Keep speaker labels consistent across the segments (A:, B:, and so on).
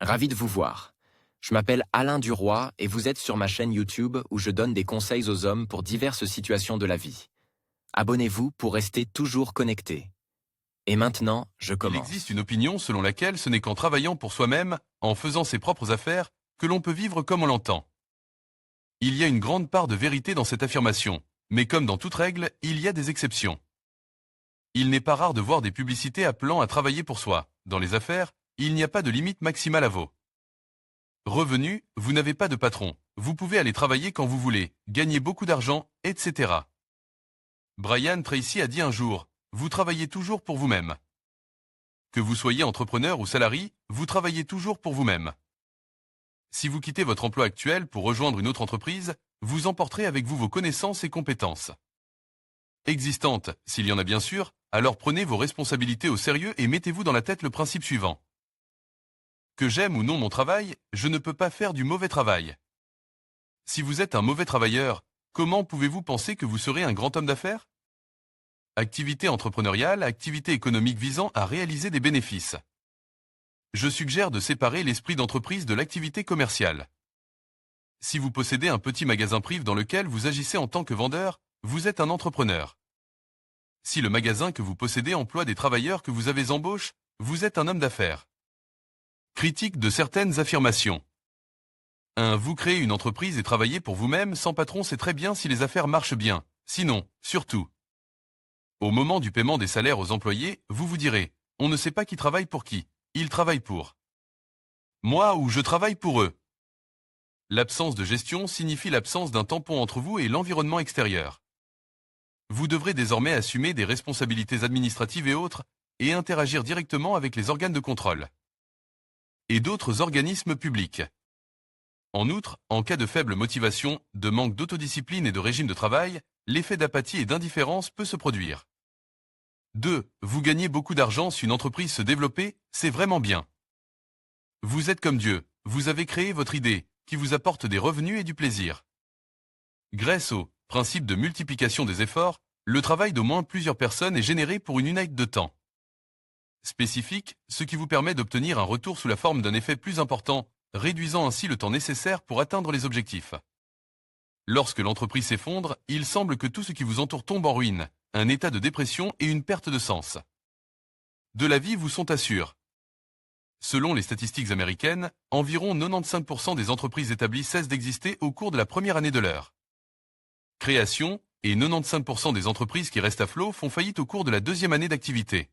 A: Ravi de vous voir. Je m'appelle Alain Duroy et vous êtes sur ma chaîne YouTube où je donne des conseils aux hommes pour diverses situations de la vie. Abonnez-vous pour rester toujours connecté. Et maintenant, je
B: Il
A: commence.
B: existe une opinion selon laquelle ce n'est qu'en travaillant pour soi-même, en faisant ses propres affaires, que l'on peut vivre comme on l'entend. Il y a une grande part de vérité dans cette affirmation, mais comme dans toute règle, il y a des exceptions. Il n'est pas rare de voir des publicités appelant à travailler pour soi. Dans les affaires, il n'y a pas de limite maximale à vos revenus, vous n'avez pas de patron, vous pouvez aller travailler quand vous voulez, gagner beaucoup d'argent, etc. Brian Tracy a dit un jour, vous travaillez toujours pour vous-même. Que vous soyez entrepreneur ou salarié, vous travaillez toujours pour vous-même. Si vous quittez votre emploi actuel pour rejoindre une autre entreprise, vous emporterez avec vous vos connaissances et compétences existantes, s'il y en a bien sûr, alors prenez vos responsabilités au sérieux et mettez-vous dans la tête le principe suivant. Que j'aime ou non mon travail, je ne peux pas faire du mauvais travail. Si vous êtes un mauvais travailleur, comment pouvez-vous penser que vous serez un grand homme d'affaires? Activité entrepreneuriale, activité économique visant à réaliser des bénéfices. Je suggère de séparer l'esprit d'entreprise de l'activité commerciale. Si vous possédez un petit magasin privé dans lequel vous agissez en tant que vendeur, vous êtes un entrepreneur. Si le magasin que vous possédez emploie des travailleurs que vous avez embauchés, vous êtes un homme d'affaires. Critique de certaines affirmations. 1. Vous créez une entreprise et travaillez pour vous-même sans patron, c'est très bien si les affaires marchent bien. Sinon, surtout. Au moment du paiement des salaires aux employés, vous vous direz, on ne sait pas qui travaille pour qui, ils travaillent pour moi ou je travaille pour eux. L'absence de gestion signifie l'absence d'un tampon entre vous et l'environnement extérieur. Vous devrez désormais assumer des responsabilités administratives et autres, et interagir directement avec les organes de contrôle et d'autres organismes publics. En outre, en cas de faible motivation, de manque d'autodiscipline et de régime de travail, l'effet d'apathie et d'indifférence peut se produire. 2. Vous gagnez beaucoup d'argent si une entreprise se développe, c'est vraiment bien. Vous êtes comme Dieu, vous avez créé votre idée, qui vous apporte des revenus et du plaisir. Grâce au principe de multiplication des efforts, le travail d'au moins plusieurs personnes est généré pour une unité de temps spécifique, ce qui vous permet d'obtenir un retour sous la forme d'un effet plus important, réduisant ainsi le temps nécessaire pour atteindre les objectifs. Lorsque l'entreprise s'effondre, il semble que tout ce qui vous entoure tombe en ruine, un état de dépression et une perte de sens de la vie vous sont assurés. Selon les statistiques américaines, environ 95% des entreprises établies cessent d'exister au cours de la première année de leur création, et 95% des entreprises qui restent à flot font faillite au cours de la deuxième année d'activité.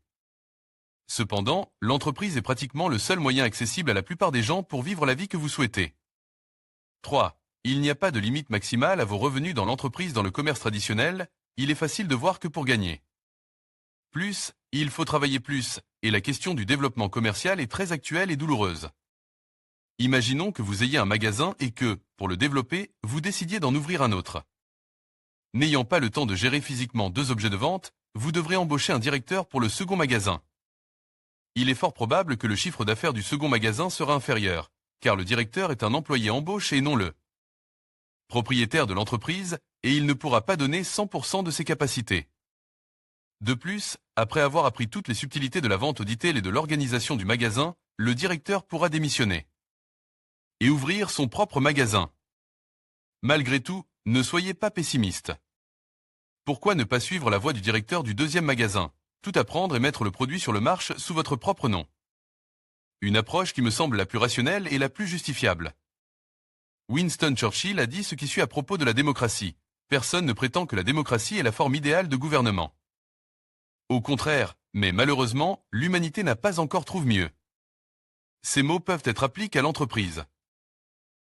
B: Cependant, l'entreprise est pratiquement le seul moyen accessible à la plupart des gens pour vivre la vie que vous souhaitez. 3. Il n'y a pas de limite maximale à vos revenus dans l'entreprise. Dans le commerce traditionnel, il est facile de voir que pour gagner plus, il faut travailler plus, et la question du développement commercial est très actuelle et douloureuse. Imaginons que vous ayez un magasin et que, pour le développer, vous décidiez d'en ouvrir un autre. N'ayant pas le temps de gérer physiquement 2 objets de vente, vous devrez embaucher un directeur pour le second magasin. Il est fort probable que le chiffre d'affaires du second magasin sera inférieur, car le directeur est un employé embauché et non le propriétaire de l'entreprise, et il ne pourra pas donner 100% de ses capacités. De plus, après avoir appris toutes les subtilités de la vente au détail et de l'organisation du magasin, le directeur pourra démissionner et ouvrir son propre magasin. Malgré tout, ne soyez pas pessimiste. Pourquoi ne pas suivre la voie du directeur du deuxième magasin, tout apprendre et mettre le produit sur le marché sous votre propre nom? Une approche qui me semble la plus rationnelle et la plus justifiable. Winston Churchill a dit ce qui suit à propos de la démocratie. Personne ne prétend que la démocratie est la forme idéale de gouvernement. Au contraire, mais malheureusement, l'humanité n'a pas encore trouvé mieux. Ces mots peuvent être appliqués à l'entreprise.